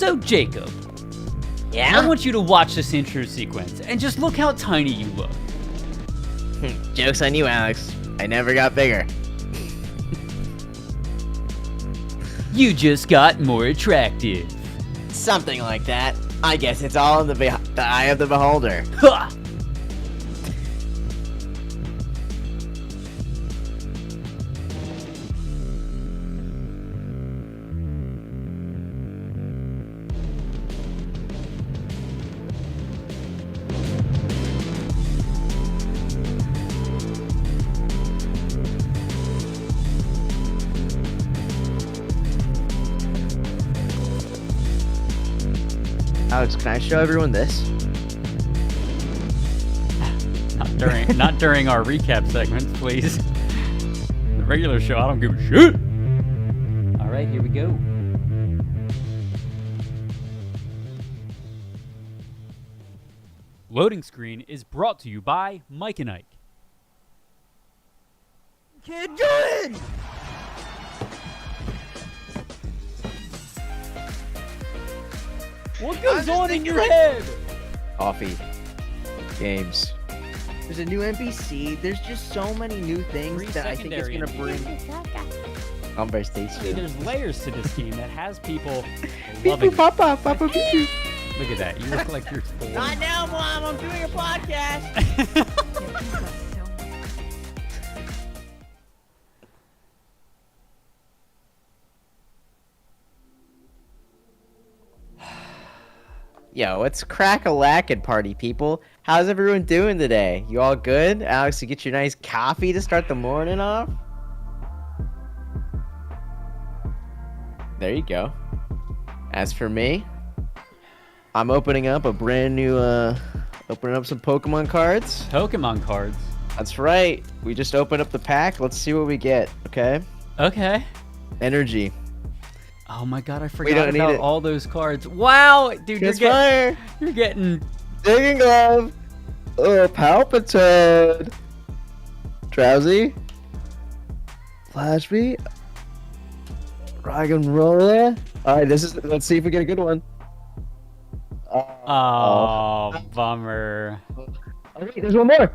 So, Jacob, Yeah? I want you to watch this intro sequence and just look how tiny you look. Joke's on you, Alex. I never got bigger. You just got more attractive. Something like that. I guess it's all in the eye of the beholder. Ha! Alex, can I show everyone this? Not during our recap segments, please. The regular show, I don't give a shit. All right, here we go. Loading screen is brought to you by Mike and Ike. Kid Jordan! What goes on in your head? Coffee. Games. There's a new NPC. There's just so many new things that I think it's gonna bring. Conversation. There's layers to this game that has people Beep, loving boop, it. papa, papa, beep, beep. Look at that. You look like you're 4. Not now, Mom. I'm doing a podcast. Yo, it's crack-a-lackin' party people. How's everyone doing today? You all good? Alex, you get your nice coffee to start the morning off? There you go. As for me, I'm opening up a brand new, opening up some Pokemon cards. Pokemon cards. That's right. We just opened up the pack. Let's see what we get, okay? Okay. Energy. Oh my god, I don't forgot need about it. all those cards. Wow, dude, Kiss fire. you're getting Digging glove. Oh, Palpatine. Drowsy. Flash me. Rock and roller. All right, let's see if we get a good one. Oh, bummer. Oh, wait, there's one more.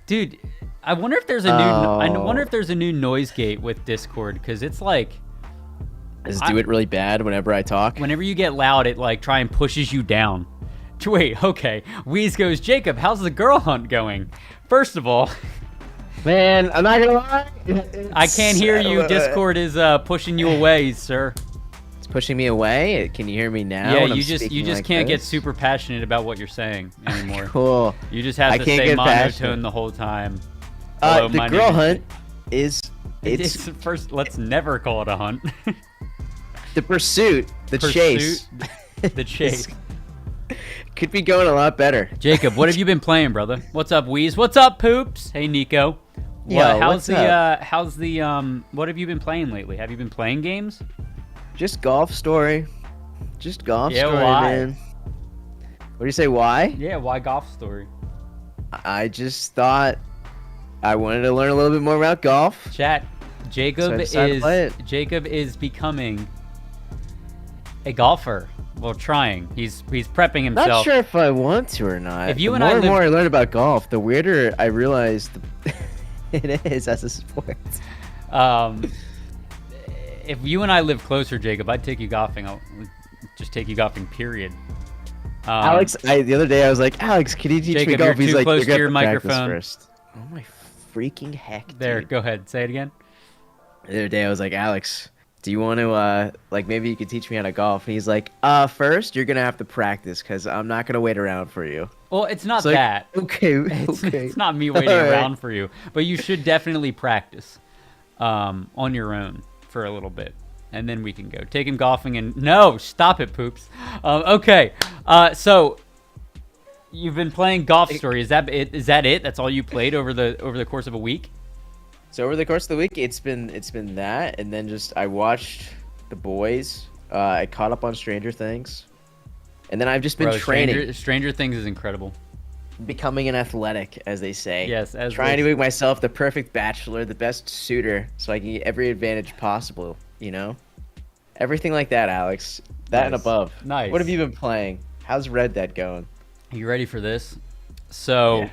Dude, I wonder if there's a new I wonder if there's a new noise gate with Discord, cuz it's like Does it do it really bad whenever I talk? whenever you get loud, it like try and pushes you down. Wait, okay. Wheeze goes, Jacob, how's the girl hunt going? First of all, Man, I'm not gonna lie. I can't hear you. Discord is pushing you away, sir. It's pushing me away. Can you hear me now? Yeah, when I'm you just speaking like can't get this? super passionate about what you're saying anymore. Cool. You just have I to can't stay get monotone passionate. the whole time. Hello, The my girl name hunt is is- It's first. Let's never call it a hunt. the pursuit, the chase. The chase. Could be going a lot better. Jacob, what have you been playing, brother? What's up, Wheeze? What's up, Poops? Hey, Nico. Yo, How's what's up? what have you been playing lately? Have you been playing games? Just golf story. Just golf Yeah, story, why? man. What do you say? Why? Yeah, why golf story? I just thought I wanted to learn a little bit more about golf. Chat. So Jacob I decided to play it. Jacob is becoming a golfer. Well, trying. He's prepping himself. Not sure if I want to or not. If you the and more I and lived- more I learn about golf, the weirder I realize it is as a sport. If you and I live closer, Jacob, I'd take you golfing. I'll just take you golfing. Period. Alex, the other day I was like, Alex, can you teach me Jacob, golf? you're He's too like, close you're to gonna your have to practice microphone. first. Oh my freaking heck! There, dude. go ahead. Say it again. The other day I was like, Alex, do you want to like maybe you could teach me how to golf? And he's like, first you're gonna have to practice because I'm not gonna wait around for you. Well, it's not It's like, that. Okay, It's, okay. it's not me waiting All right. around for you, but you should definitely practice on your own for a little bit, and then we can go take him golfing. And no, stop it, Poops. Okay, so you've been playing Golf Story. Is that it? That's all you played over the course of a week? So over the course of the week, it's been that, and then just I watched The Boys. I caught up on Stranger Things, and then I've just been Bro, training, Stranger Things is incredible. becoming an athletic, as they say. Yes, as trying they to make myself the perfect bachelor, the best suitor, so I can get every advantage possible. You know, Everything like that, Alex. That and Nice. above. Nice. What have you been playing? How's Red Dead going? Are you ready for this? So,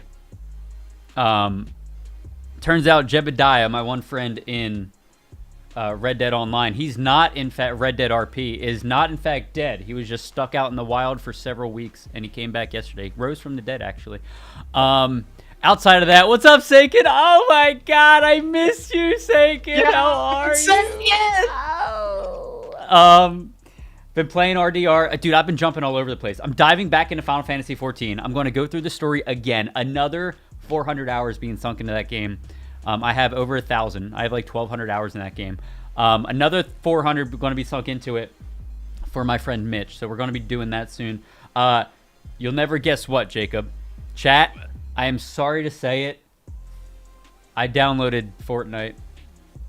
turns out Jebediah, my one friend in Red Dead Online, he's not in fact Red Dead RP is not in fact dead. He was just stuck out in the wild for several weeks, and he came back yesterday. Rose from the dead, actually. Outside of that, what's up, Sakin? Oh my God, I miss you, Sakin. How are you? Been playing RDR. Dude, I've been jumping all over the place. I'm diving back into Final Fantasy XIV. I'm going to go through the story again. Another 400 hours being sunk into that game. I have over 1,000. I have like 1,200 hours in that game. Another 400 going to be sunk into it for my friend Mitch. So we're going to be doing that soon. You'll never guess what, Jacob. Chat, I am sorry to say it. I downloaded Fortnite.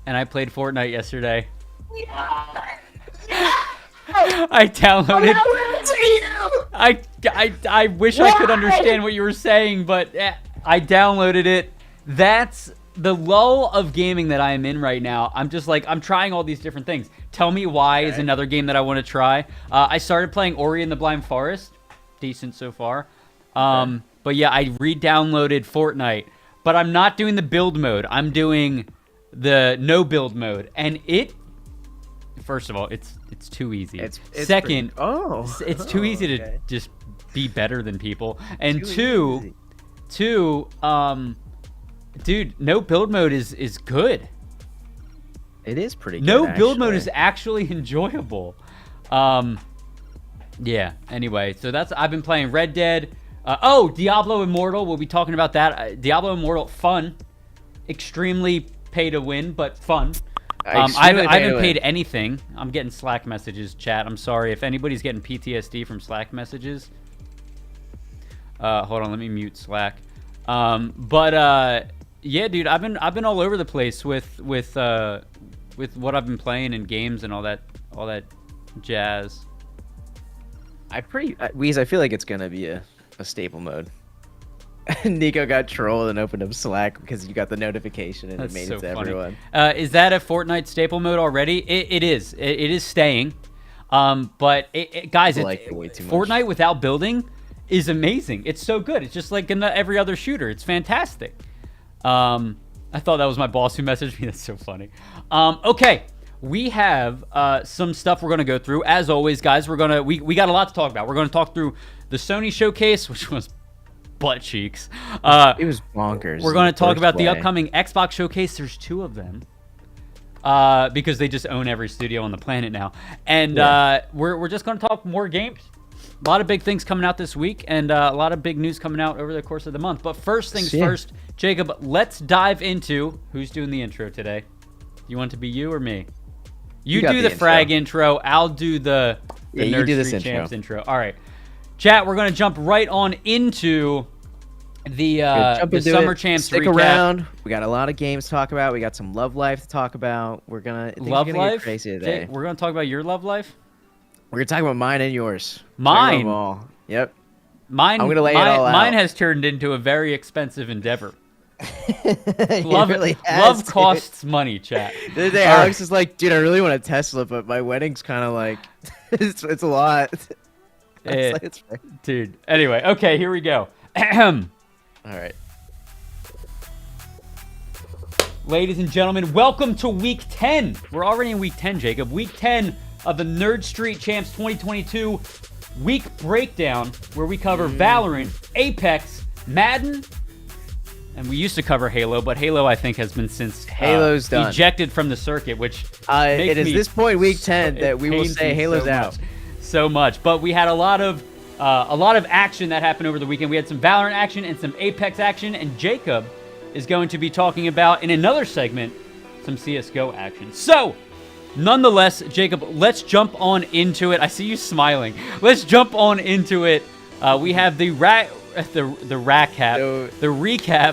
And I played Fortnite yesterday. I downloaded. I wish I could understand what you were saying, but I downloaded it. That's the lull of gaming that I am in right now. I'm just like, I'm trying all these different things. Tell Me Why is another game that I want to try. I started playing Ori and the Blind Forest. Decent so far. But yeah, I re-downloaded Fortnite. But I'm not doing the build mode. I'm doing the no build mode. And it, first of all, it's too easy. Second, it's too easy to just be better than people. And two, dude, no build mode is good. It is pretty good. No build mode is actually enjoyable. Yeah, anyway, so I've been playing Red Dead. Diablo Immortal, we'll be talking about that. Diablo Immortal, fun. Extremely pay to win, but fun. I haven't paid anything. I'm getting Slack messages, chat. I'm sorry if anybody's getting PTSD from Slack messages. Hold on, let me mute Slack. Yeah, dude, I've been all over the place with what I've been playing in games and all that jazz. Weez, I feel like it's gonna be a staple mode. Nico got trolled and opened up Slack because you got the notification and it made it to everyone. Is that a Fortnite staple mode already? It is. It is staying. But guys, Fortnite without building is amazing. It's so good. It's just like in every other shooter. It's fantastic. I thought that was my boss who messaged me. That's so funny. Okay. We have some stuff we're going to go through. As always, guys, we got a lot to talk about. We're going to talk through the Sony showcase, which was butt cheeks. It was bonkers. We're going to talk about the upcoming Xbox showcase. There's 2 of them. Because they just own every studio on the planet now. And we're just going to talk more games. A lot of big things coming out this week, and a lot of big news coming out over the course of the month. But first things first, Jacob, let's dive into who's doing the intro today. You want it to be you or me? You do the frag intro. I'll do the Nerd Street Champs intro. All right. Chat, we're going to jump right on into the Summer Champs Stick recap. around. We got a lot of games to talk about. We got some love life to talk about. We're going to get crazy today. We're going to talk about your love life? We're going to talk about mine and yours. Mine? Yep. Mine, I'm going to lay it all out. Mine has turned into a very expensive endeavor. Love costs money, chat. The other day, Alex is like, dude, I really want a Tesla, but my wedding's kind of like, it's a lot. It's fair. Dude. Anyway, okay, here we go. All right. Ladies and gentlemen, welcome to week 10. We're already in week 10, Jacob. Week 10 of the Nerd Street Champs 2022 week breakdown, where we cover Valorant, Apex, Madden, and we used to cover Halo, but Halo, I think, has been since Halo's done. Ejected from the circuit, which it is this point, week 10, that we will say Halo's out. So much, but we had a lot of action that happened over the weekend. We had some Valorant action and some Apex action, and Jacob is going to be talking about, in another segment, some CSGO action. So, nonetheless, Jacob, let's jump on into it. I see you smiling. Let's jump on into it. We have the recap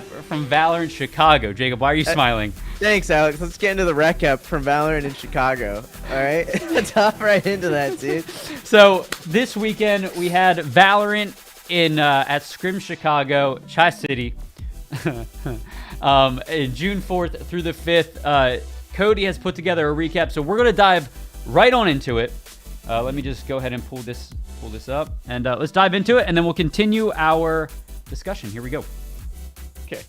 from Valorant Chicago. Jacob, why are you smiling? Thanks, Alex. Let's get into the recap from Valorant in Chicago. All right? Let's hop right into that, dude. So this weekend we had Valorant at Scrim Chicago, Tri-City, June 4th through the 5th. Cody has put together a recap, so we're going to dive right on into it. Let me just go ahead and pull this up, and let's dive into it, and then we'll continue our discussion. Here we go. Okay.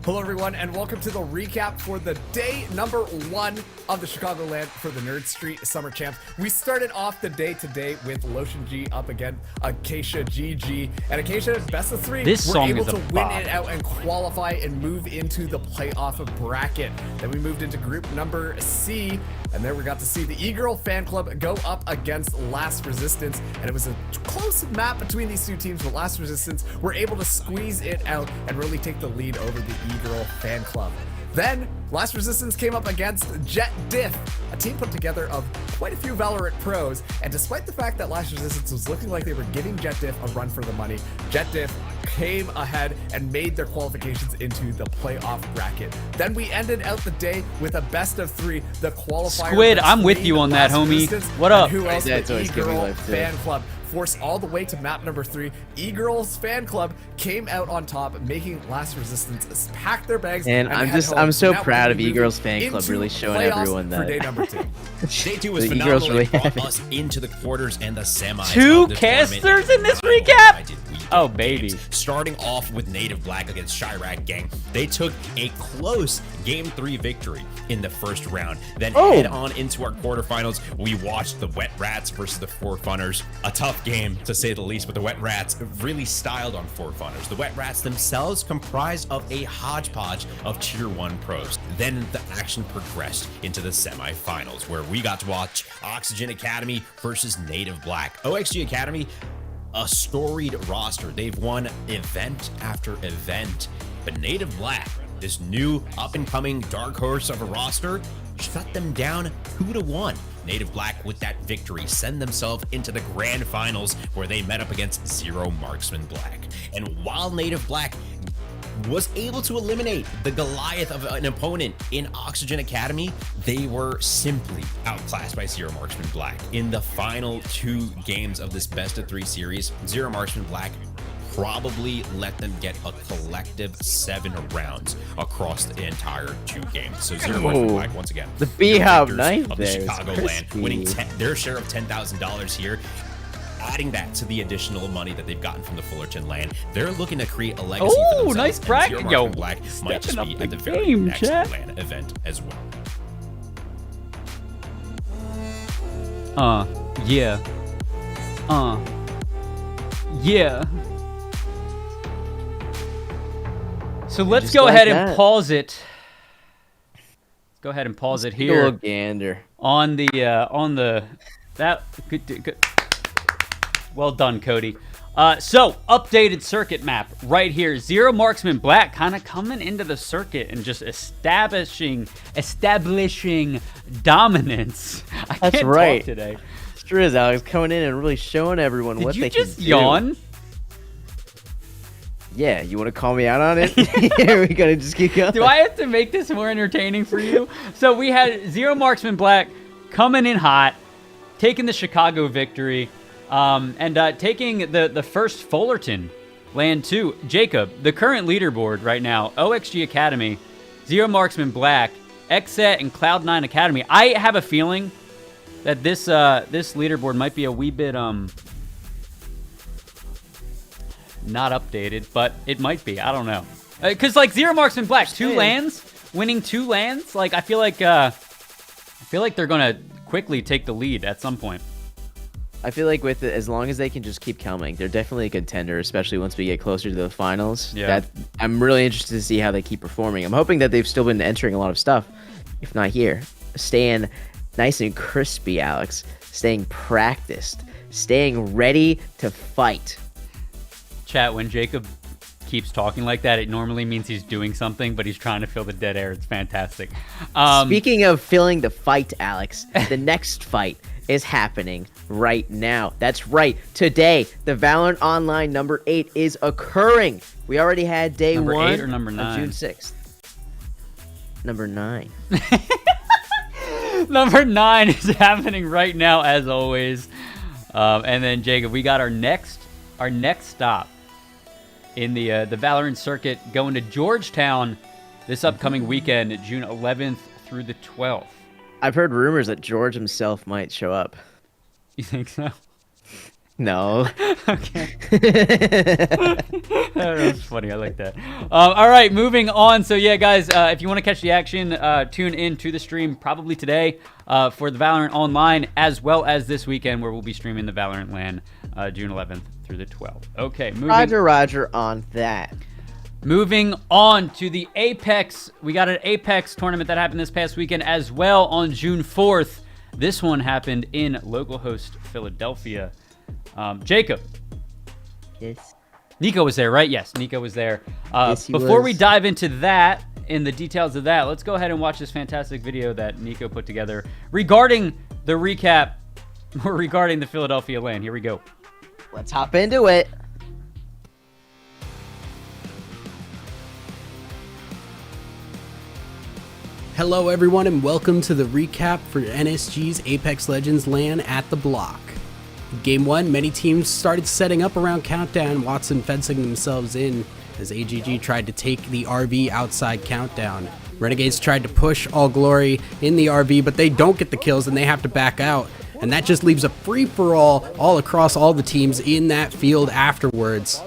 Hello, everyone, and welcome to the recap for the day number 1 of the Chicagoland for the Nerd Street Summer Champs. We started off the day today with Lotion G up against Acacia GG, and Acacia, best of 3, This were song able is a to win bop. it out and qualify and move into the playoff bracket. Then we moved into group number C, and there we got to see the E-Girl fan club go up against Last Resistance, and it was a close map between these two teams, but Last Resistance were able to squeeze it out and really take the lead over the E-Girl fan club. Then, Last Resistance came up against Jet Diff, a team put together of quite a few Valorant pros, and despite the fact that Last Resistance was looking like they were giving Jet Diff a run for the money, Jet Diff came ahead and made their qualifications into the playoff bracket. Then we ended out the day with a best of 3, the qualifier. Squid, I'm with you on that, Last homie. Resistance, What up? and who else? Yeah, it's The always giving E-Girl life, too. fan club. Forced all the way to map number 3. E-Girls fan club came out on top, making Last Resistance pack their bags. And head home. I'm so Now proud we're of moving E-Girls fan club into really showing playoffs everyone for that. day number 2. Day 2 was The E-Girls phenomenal. really It brought have it. us into the quarters and the semis. Two of this casters tournament. in this Oh, recap? I did weekend Oh, baby. games. Starting off with Native Black against Chirac Gang. They took a close Game 3 victory in the first round. Then head on into our quarterfinals. We watched the Wet Rats versus the Four Funners. A tough game, to say the least, but the Wet Rats really styled on Four Funners. The Wet Rats themselves comprised of a hodgepodge of Tier 1 pros. Then the action progressed into the semifinals, where we got to watch Oxygen Academy versus Native Black. OXG Academy, a storied roster. They've won event after event. But Native Black, this new up-and-coming dark horse of a roster, shut them down 2-1. Native Black, with that victory, send themselves into the grand finals, where they met up against Zero Marksman Black. And while Native Black was able to eliminate the Goliath of an opponent in Oxygen Academy, they were simply outclassed by Zero Marksman Black. In the final 2 games of this best of 3 series, Zero Marksman Black probably let them get a collective 7 rounds across the entire 2 games. So Zero Marksman Black, once again, The B-Hop victors knife of the there is Chicagoland, crispy. winning their share of $10,000 here. Adding that to the additional money that they've gotten from the Fullerton land, they're looking to create a legacy for Oh, themselves. nice and bracket. Zero Yo, Marksman Black might just stepping be up at the the very game, next chat. LAN event as well. Yeah. Yeah. So let's just go like ahead and that. pause it. Let's go ahead and pause it Take a little here gander. on the that good. Well done, Cody. So updated circuit map right here. Zero Marksman Black kind of coming into the circuit and just establishing dominance. I That's can't right. talk today. Striz Alex coming in and really showing everyone Did what you they just can do. yawn? Yeah, you want to call me out on it? Yeah, we gotta just keep going. Do I have to make this more entertaining for you? So we had Zero Marksman Black coming in hot, taking the Chicago victory, and taking the first Fullerton land too. Jacob, the current leaderboard right now, OXG Academy, Zero Marksman Black, XSET, and Cloud9 Academy. I have a feeling that this leaderboard might be a wee bit not updated, but it might be. I don't know. Because like Zero Marksman Black, 2 lands, winning 2 lands. Like I feel like they're gonna quickly take the lead at some point. I feel like with it, as long as they can just keep coming, they're definitely a contender, especially once we get closer to the finals. Yeah. I'm really interested to see how they keep performing. I'm hoping that they've still been entering a lot of stuff, if not here. Staying nice and crispy, Alex. Staying practiced. Staying ready to fight. Chat, when Jacob keeps talking like that, it normally means he's doing something, but he's trying to fill the dead air. It's fantastic. Speaking of filling the fight, Alex, the next fight is happening right now. That's right. Today, the Valorant Online number 8 is occurring. We already had day Number 1 8 or number of 9? June 6th. Number 9. Number 9 is happening right now, as always. And then Jacob, we got our next stop in the Valorant circuit, going to Georgetown this upcoming weekend, June 11th through the 12th. I've heard rumors that George himself might show up. You think so? No. Okay. That's funny. I like that. All right, moving on. So yeah, guys, if you want to catch the action, tune in to the stream probably today for the Valorant Online, as well as this weekend where we'll be streaming the Valorant LAN June 11th through the 12th. Okay, Roger on that. Moving on to the Apex. We got an Apex tournament that happened this past weekend as well on June 4th. This one happened in local host Philadelphia. Jacob. Yes. Nico was there, right? Yes, Nico was there. Yes, he before was. we dive into that, in the details of that, let's go ahead and watch this fantastic video that Nico put together regarding the recap, or regarding the Philadelphia LAN. Here we go. Let's hop into it. Hello everyone and welcome to the recap for NSG's Apex Legends LAN at the Block. Game 1, many teams started setting up around Countdown, Watson fencing themselves in as AGG tried to take the RV outside Countdown. Renegades tried to push All Glory in the RV, but they don't get the kills and they have to back out. And that just leaves a free-for-all all across all the teams in that field afterwards.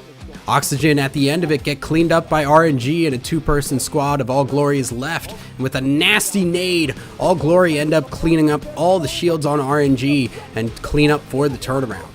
Oxygen at the end of it get cleaned up by RNG, and a two-person squad of All Glory is left. And with a nasty nade, All Glory end up cleaning up all the shields on RNG and clean up for the turnaround.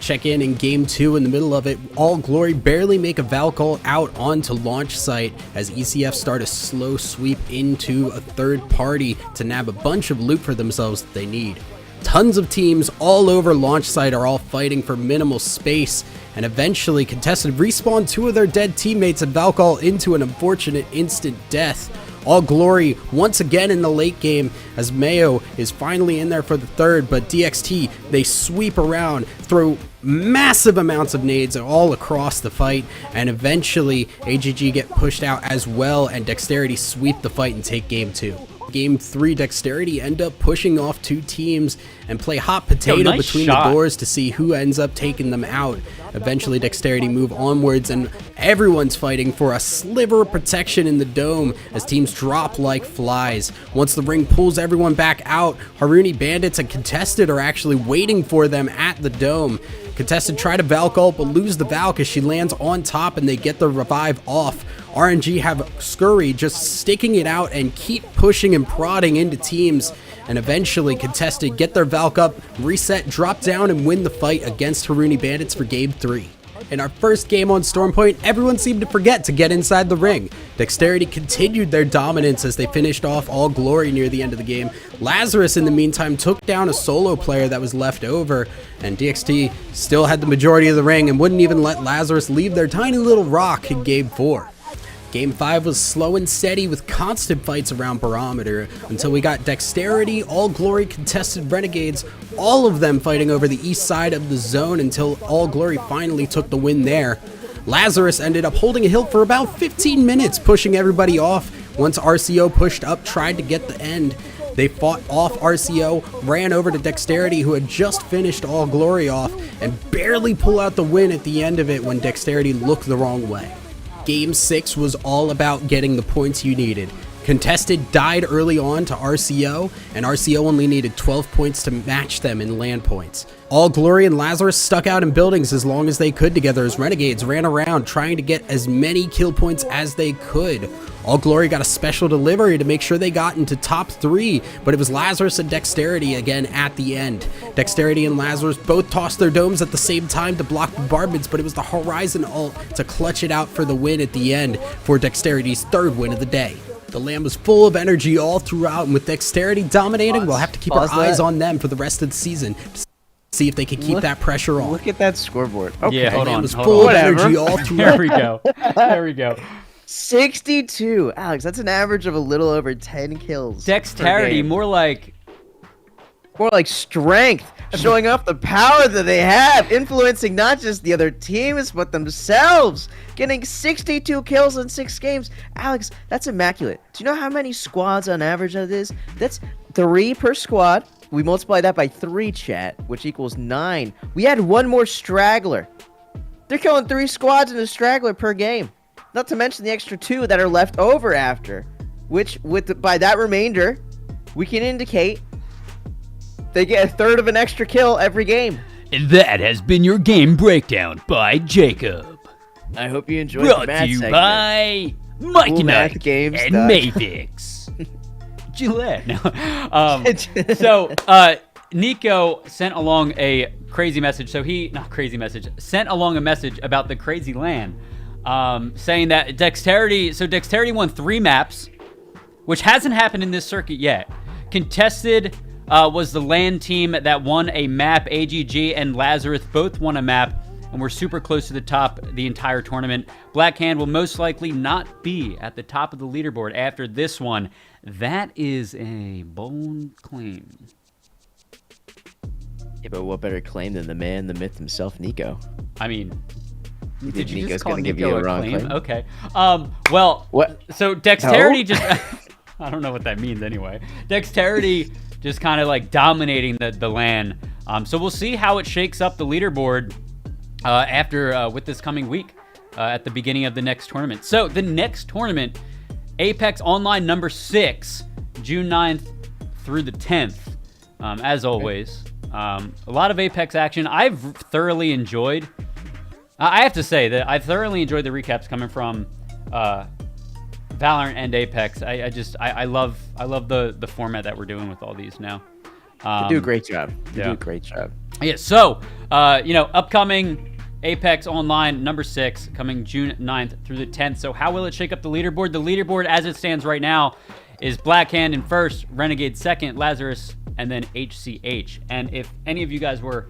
Check in Game 2 in the middle of it. All Glory barely make a Valkyrie out onto launch site as ECF start a slow sweep into a third party to nab a bunch of loot for themselves that they need. Tons of teams all over launch site are all fighting for minimal space, and eventually Contested respawn two of their dead teammates and Valkyrie into an unfortunate instant death. All Glory once again in the late game as Mayo is finally in there for the third, but DXT, they sweep around, throw massive amounts of nades all across the fight, and eventually AGG get pushed out as well, and Dexterity sweep the fight and take Game 2. Game 3, Dexterity end up pushing off two teams and play hot potato nice between shot. the doors to see who ends up taking them out. Eventually Dexterity move onwards and everyone's fighting for a sliver of protection in the dome as teams drop like flies. Once the ring pulls everyone back out, Haruni Bandits and Contested are actually waiting for them at the dome. Contested try to Valk ult but lose the Valk as she lands on top and they get the revive off. RNG have Scurry just sticking it out and keep pushing and prodding into teams, and eventually Contested get their Valk up, reset, drop down, and win the fight against Haruni Bandits for Game 3. In our first game on Stormpoint, everyone seemed to forget to get inside the ring. Dexterity continued their dominance as they finished off All Glory near the end of the game. Lazarus, in the meantime, took down a solo player that was left over, and DXT still had the majority of the ring and wouldn't even let Lazarus leave their tiny little rock in Game 4. Game 5 was slow and steady with constant fights around Barometer until we got Dexterity, All Glory, Contested, Renegades, all of them fighting over the east side of the zone until All Glory finally took the win there. Lazarus ended up holding a hill for about 15 minutes, pushing everybody off. Once RCO pushed up, tried to get the end. They fought off RCO, ran over to Dexterity, who had just finished All Glory off, and barely pull out the win at the end of it when Dexterity looked the wrong way. Game 6 was all about getting the points you needed. Contested died early on to RCO, and RCO only needed 12 points to match them in land points. All Glory and Lazarus stuck out in buildings as long as they could together as Renegades ran around trying to get as many kill points as they could. All Glory got a special delivery to make sure they got into top 3, but it was Lazarus and Dexterity again at the end. Dexterity and Lazarus both tossed their domes at the same time to block bombardments, but it was the Horizon ult to clutch it out for the win at the end for Dexterity's third win of the day. The LAN was full of energy all throughout, and with Dexterity dominating, we'll have to keep our eyes on them for the rest of the season to see if they can keep that pressure on. Look at that scoreboard. Okay. Yeah, hold The LAN on. was hold full on. of energy all There throughout. we go. There we go. 62. Alex, that's an average of a little over 10 kills. per Dexterity, game. more like More like strength, showing off the power that they have, influencing not just the other teams, but themselves. Getting 62 kills in 6 games. Alex, that's immaculate. Do you know how many squads on average that is? That's 3 per squad. We multiply that by 3, chat, which equals 9. We had 1 more straggler. They're killing 3 squads and a straggler per game. Not to mention the extra 2 that are left over after, which by that remainder, we can indicate they get a third of an extra kill every game. And that has been your game breakdown by Jacob. I hope you enjoyed Brought the to math you segment. by Mikey Cool math Knight games and done. Mavix. Gillette. No. So Nico sent along a crazy message. So sent along a message about the crazy LAN, saying that Dexterity won 3 maps, which hasn't happened in this circuit yet. Contested was the LAN team that won a map. AGG and Lazarus both won a map, and we're super close to the top the entire tournament. Blackhand will most likely not be at the top of the leaderboard after this one. That is a bold claim. Yeah, but what better claim than the man, the myth himself, Nico? I mean, did you Nico's just call gonna give Nico you a a wrong claim? claim? Okay. Well, What? So Dexterity No? just... I don't know what that means anyway. Dexterity just kind of like dominating the LAN. So we'll see how it shakes up the leaderboard after with this coming week at the beginning of the next tournament. So the next tournament, Apex Online number 6, June 9th through the 10th. As always, a lot of Apex action. I've thoroughly enjoyed. I have to say that I've thoroughly enjoyed the recaps coming from Valorant and Apex. I love the format that we're doing with all these now. You do a great job. You yeah. do a great job. Yeah, so, upcoming Apex Online number 6 coming June 9th through the 10th. So how will it shake up the leaderboard? The leaderboard as it stands right now is Blackhand in first, Renegade second, Lazarus, and then HCH. And if any of you guys were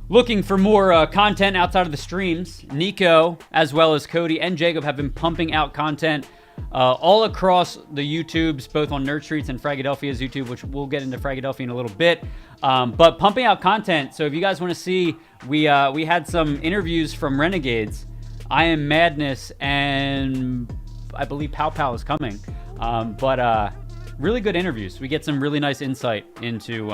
looking for more content outside of the streams, Nico, as well as Cody and Jacob, have been pumping out content all across the YouTubes, both on Nerd Streets and Fragadelphia's YouTube, which we'll get into Fragadelphia in a little bit. But pumping out content. So if you guys want to see, we had some interviews from Renegades, I Am Madness, and I believe Pow Pow is coming. But really good interviews. We get some really nice insight into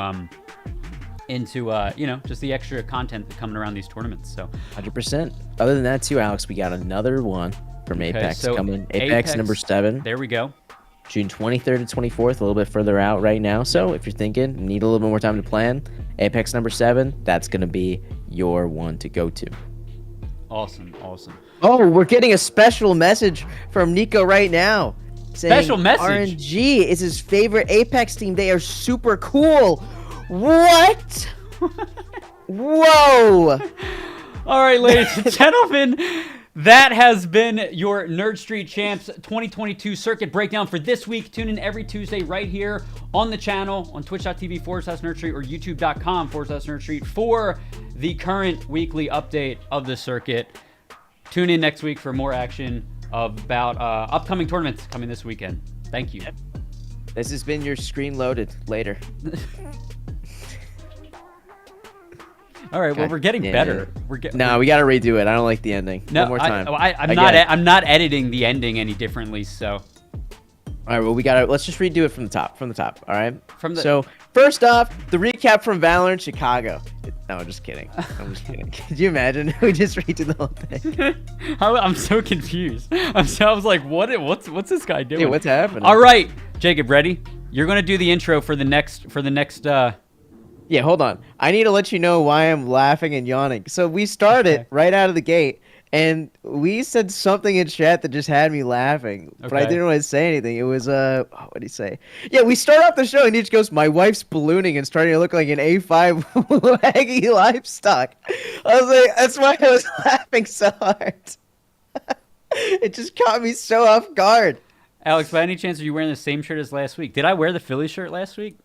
just the extra content coming around these tournaments. So 100%. Other than that, too, Alex, we got another one from Apex so coming. Apex number 7. There we go. June 23rd to 24th, a little bit further out right now. So if you're thinking, need a little bit more time to plan, Apex number 7, that's going to be your one to go to. Awesome. Oh, we're getting a special message from Nico right now. Saying Special message? RNG is his favorite Apex team. They are super cool. What? Whoa. All right, ladies and gentlemen, that has been your Nerd Street Champs 2022 circuit breakdown for this week. Tune in every Tuesday right here on the channel on twitch.tv/Nerd Street or youtube.com/Nerd Street for the current weekly update of the circuit. Tune in next week for more action about upcoming tournaments coming this weekend. Thank you. This has been your screen loaded. Later. All right, well, we're getting better. No, we got to redo it. I don't like the ending. No, One more time. I'm not editing the ending any differently, so. All right, well, let's just redo it from the top. All right? So, first off, the recap from Valorant Chicago. No, I'm just kidding. Could you imagine? We just redo the whole thing. I'm so confused. I was like, what's this guy doing? Hey, what's happening? All right, Jacob, ready? You're going to do the intro for the next Yeah, hold on. I need to let you know why I'm laughing and yawning. So we started right out of the gate, and we said something in chat that just had me laughing, but I didn't want to say anything. It was, what did he say? Yeah, we start off the show, and he just goes, my wife's ballooning and starting to look like an A5 laggy livestock. I was like, that's why I was laughing so hard. It just caught me so off guard. Alex, by any chance are you wearing the same shirt as last week? Did I wear the Philly shirt last week?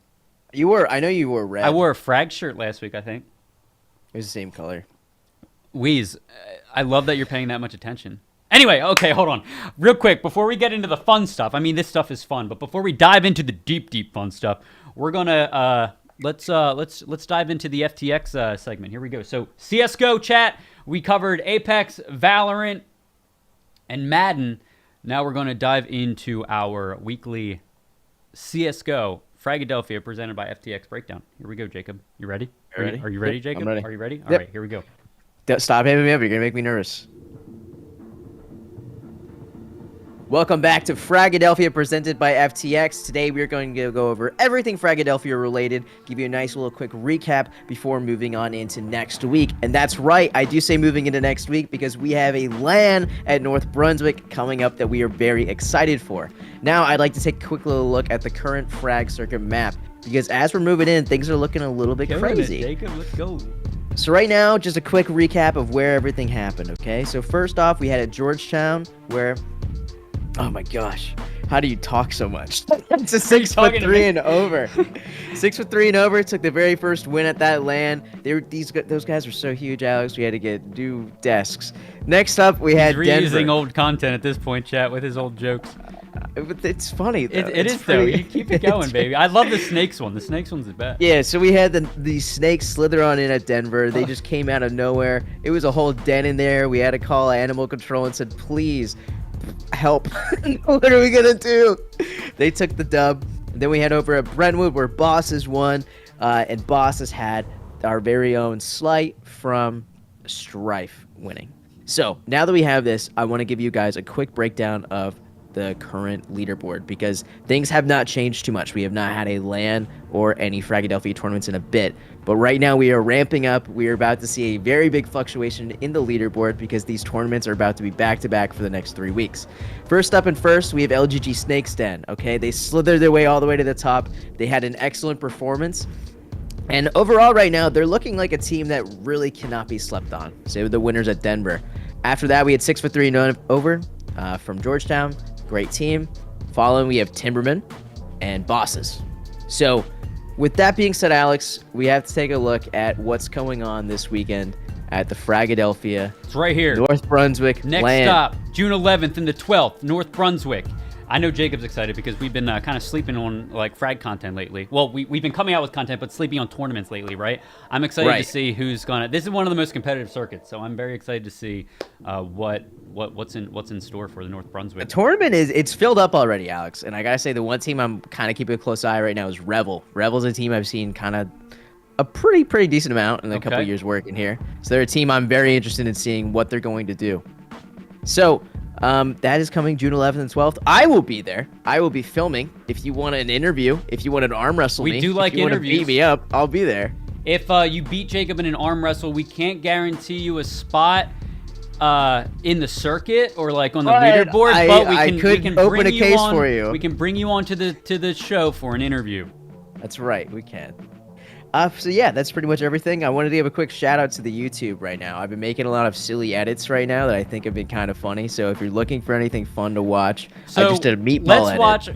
I know you wore red. I wore a Frag shirt last week, I think. It was the same color. Wheeze, I love that you're paying that much attention. Anyway, okay, hold on. Real quick, before we get into the fun stuff, I mean, this stuff is fun, but before we dive into the deep fun stuff, we're gonna, let's dive into the FTX segment. Here we go. So, CSGO chat, we covered Apex, Valorant, and Madden. Now we're gonna dive into our weekly CSGO Fragadelphia presented by FTX Breakdown. Here we go, Jacob. You ready? Are you ready, Jacob? I'm ready. Are you ready? Yep. All right, here we go. Stop hitting me up. You're going to make me nervous. Welcome back to Fragadelphia presented by FTX. Today we are going to go over everything Fragadelphia related, give you a nice little quick recap before moving on into next week. And that's right, I do say moving into next week because we have a LAN at North Brunswick coming up that we are very excited for. Now I'd like to take a quick little look at the current Frag Circuit map because as we're moving in, things are looking a little bit crazy. Jacob, let's go. So right now, just a quick recap of where everything happened, okay? So first off, we had at Georgetown where... Oh my gosh, how do you talk so much? It's a 6'3" and over. 6'3" and over, took the very first win at that LAN. Those guys were so huge, Alex, we had to get new desks. Next up, we had He's Denver. reusing old content at this point, chat, with his old jokes. It's funny, though. It is, though. You keep it going, baby. I love the snakes one. The snakes one's the best. Yeah, so we had the snakes slither on in at Denver. They just came out of nowhere. It was a whole den in there. We had to call animal control and said, please, help. What are we gonna do? They took the dub. And then we head over at Brentwood where Bosses won, and Bosses had our very own Slight from Strife winning. So now that we have this, I want to give you guys a quick breakdown of the current leaderboard because things have not changed too much. We have not had a LAN or any Fragadelphia tournaments in a bit, but right now we are ramping up. We are about to see a very big fluctuation in the leaderboard because these tournaments are about to be back-to-back for the next 3 weeks. First up and first, we have LGG Snakes Den, okay? They slithered their way all the way to the top. They had an excellent performance. And overall right now, they're looking like a team that really cannot be slept on. So the winners at Denver. After that, we had 6'3" and over from Georgetown. Great team. Following, we have Timberman and Bosses. So, with that being said, Alex, we have to take a look at what's going on this weekend at the Fragadelphia. It's right here. North Brunswick Next LAN. stop, June 11th and the 12th, North Brunswick. I know Jacob's excited because we've been kind of sleeping on like frag content lately. Well, we've been coming out with content, but sleeping on tournaments lately, right? I'm excited to see who's gonna. This is one of the most competitive circuits, so I'm very excited to see what's in store for the North Brunswick. The tournament it's filled up already, Alex. And I gotta say, the one team I'm kind of keeping a close eye right now is Revel. Revel's a team I've seen kind of a pretty decent amount in a couple of years working here. So they're a team I'm very interested in seeing what they're going to do. So. That is coming June 11th and 12th. I will be there. I will be filming. If you want an interview, if you want to arm wrestle me, we do like if you interviews. Want to beat me up, I'll be there. If you beat Jacob in an arm wrestle, we can't guarantee you a spot in the circuit or like on the leaderboard, but we can open bring a case on, for you. We can bring you on to the show for an interview. That's right, we can. So yeah, that's pretty much everything. I wanted to give a quick shout out to the YouTube right now. I've been making a lot of silly edits right now that I think have been kind of funny. So if you're looking for anything fun to watch, I just did a meatball edit. Watch.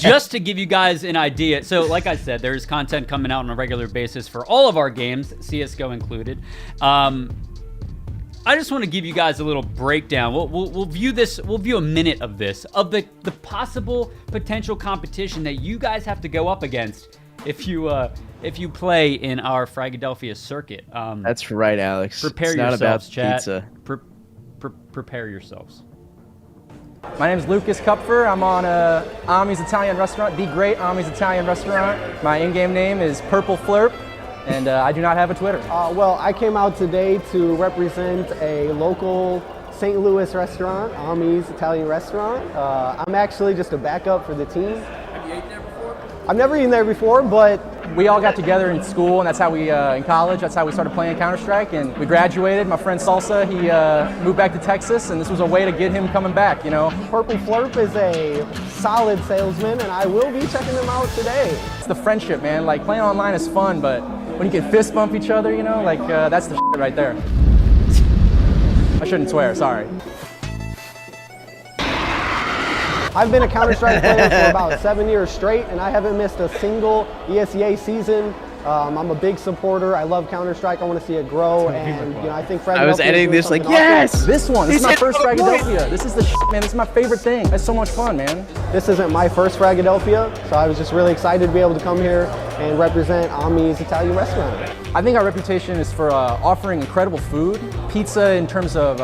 Just to give you guys an idea. So like I said, there's content coming out on a regular basis for all of our games, CSGO included. I just want to give you guys a little breakdown. We'll view this. We'll view a minute of this, of the possible potential competition that you guys have to go up against if you play in our Fragadelphia circuit. That's right, Alex. Prepare yourselves, chat. Prepare yourselves. My name is Lucas Kupfer. I'm on Ami's Italian Restaurant, the great Ami's Italian Restaurant. My in-game name is Purple Flurp, and I do not have a Twitter. Well, I came out today to represent a local St. Louis restaurant, Ami's Italian Restaurant. I'm actually just a backup for the team. Have you eaten there before? I've never eaten there before, but we all got together in school, and that's how we, in college, that's how we started playing Counter-Strike, and we graduated. My friend Salsa, he moved back to Texas, and this was a way to get him coming back, you know. Purple Flurp is a solid salesman, and I will be checking them out today. It's the friendship, man. Like, playing online is fun, but when you can fist bump each other, you know, like, that's the shit right there. I shouldn't swear, sorry. I've been a Counter-Strike player for about 7 years straight, and I haven't missed a single ESEA season. I'm a big supporter. I love Counter-Strike. I want to see it grow, and you know, I think Fragadelphia. I was editing this like, yes! This one, this is my first Fragadelphia. This is the shit, man. This is my favorite thing. It's so much fun, man. This isn't my first Fragadelphia, so I was just really excited to be able to come here and represent Ami's Italian Restaurant. I think our reputation is for offering incredible food. Pizza in terms of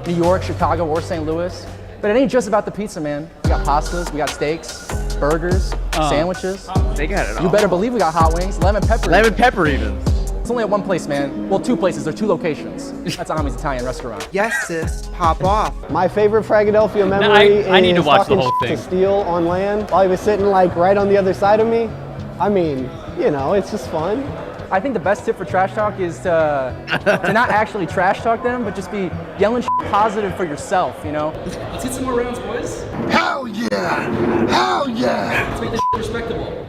New York, Chicago, or St. Louis. But it ain't just about the pizza, man. We got pastas, we got steaks, burgers, sandwiches. They got it all. You better believe we got hot wings, lemon pepper. Lemon pepper even. It's only at one place, man. Well, 2 places. There are 2 locations. That's Ami's Italian restaurant. Yes, sis. Pop off. My favorite Fragadelphia memory I need to is watch the talking whole thing. to Steele on land while he was sitting like right on the other side of me. I mean, you know, it's just fun. I think the best tip for trash talk is to not actually trash talk them, but just be yelling positive for yourself, you know? Let's get some more rounds, boys. Hell yeah! Hell yeah! Let's make this respectable.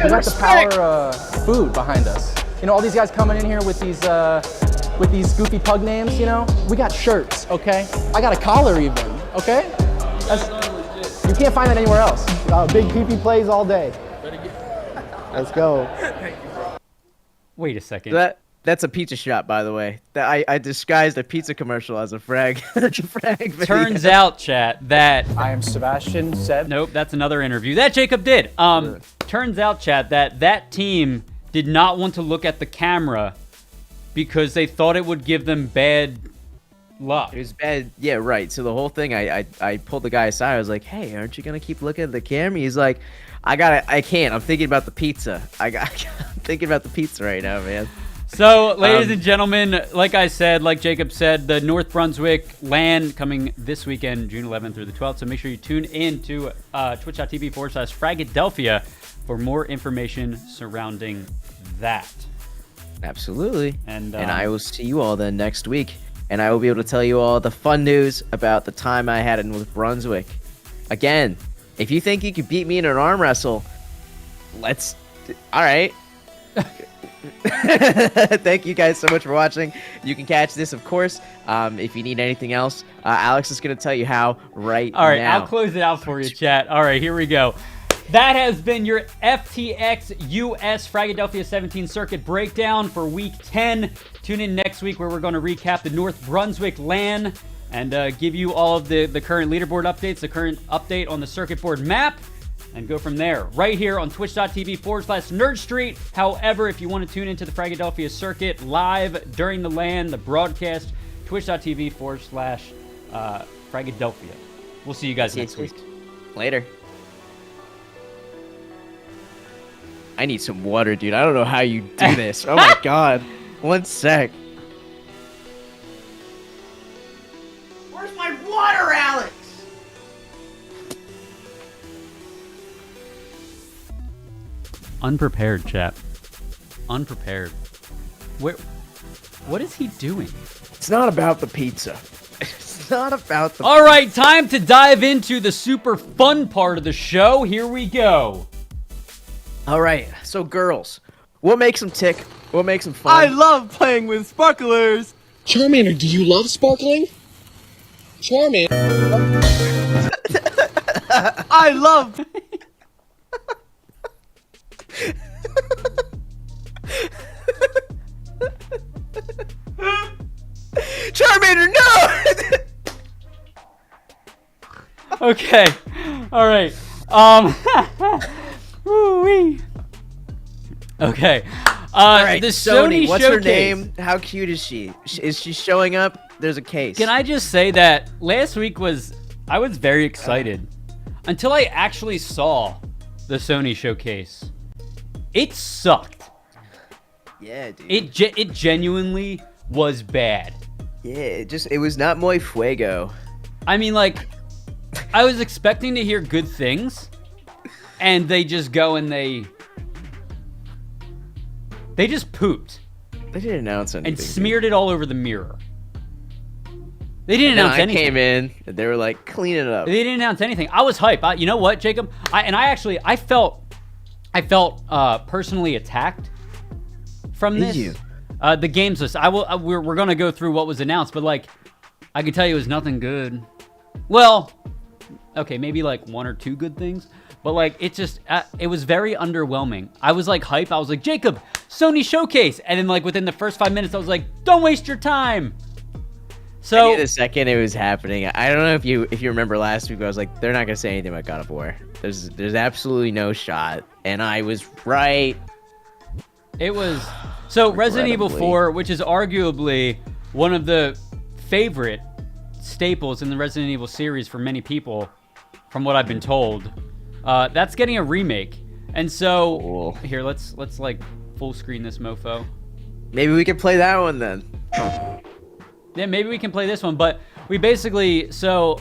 We got the power food behind us. You know, all these guys coming in here with these goofy pug names, you know? We got shirts, okay? I got a collar even, okay? You can't find that anywhere else. Big PP plays all day. Let's go. Wait a second. That's a pizza shop, by the way. I disguised a pizza commercial as a frag. frag video. Turns out, chat, that I am Sebastian Seb. nope, that's another interview that Jacob did. Turns out, chat, that team did not want to look at the camera because they thought it would give them bad luck. It was bad. Yeah, right. So the whole thing, I pulled the guy aside. I was like, "Hey, aren't you gonna keep looking at the camera?" He's like, I can't. I'm thinking about the pizza. I'm thinking about the pizza right now, man." So, ladies and gentlemen, like I said, like Jacob said, the North Brunswick LAN coming this weekend, June 11th through the 12th. So make sure you tune in to twitch.tv/Fragadelphia for more information surrounding that. Absolutely. And I will see you all then next week. And I will be able to tell you all the fun news about the time I had in North Brunswick. Again, if you think you could beat me in an arm wrestle, all right. Thank you guys so much for watching. You can catch this, of course. If you need anything else, Alex is going to tell you how right now. All right, I'll close it out for you, chat. All right, here we go. That has been your FTX US Fragadelphia 17 circuit breakdown for week 10. Tune in next week where we're going to recap the North Brunswick LAN and give you all of the current leaderboard updates, the current update on the circuit board map, and go from there. Right here on twitch.tv/Nerd Street. However, if you want to tune into the Fragadelphia circuit live during the LAN, the broadcast, twitch.tv/Fragadelphia. We'll see you guys next week. Later. I need some water, dude. I don't know how you do this. Oh my god. 1 sec. Where's my water, Alex? Unprepared, chat. Unprepared. What is he doing? It's not about the pizza. It's not about the All right, time to dive into the super fun part of the show. Here we go. All right. So girls, what makes them tick? What makes them fun? I love playing with sparklers. Charmander, do you love sparkling? Charmander. I love. Charmander, no! Okay. All right. Woo-wee. Okay. All right, the Sony, Sony what's showcase. her name? How cute is she? Is she showing up? There's a case. Can I just say that last week I was very excited until I actually saw the Sony showcase. It sucked. Yeah, dude. It genuinely was bad. Yeah, it was not muy fuego. I mean, like, I was expecting to hear good things, and they just go and they just pooped They didn't announce anything. and smeared it all over the mirror. They didn't announce I anything. came in, and they were like, clean it up. They didn't announce anything. I was hype. You know what, Jacob? I felt personally attacked from Did this. you? The games list. We're gonna go through what was announced, but like, I can tell you it was nothing good. Well, okay, maybe like 1 or 2 good things, but like it just it was very underwhelming. I was like hype. I was like, Jacob, Sony showcase, and then like within the first 5 minutes, I was like, don't waste your time. I knew So the second it was happening. I don't know if you remember last week. I was like, they're not gonna say anything about God of War. There's absolutely no shot, and I was right. it was so Resident Evil Regrettably. 4, which is arguably one of the favorite staples in the Resident Evil series for many people, from what I've been told. That's getting a remake, and so Cool. here let's like full screen this mofo. Maybe we could play that one then. Yeah, maybe we can play this one, but we basically, so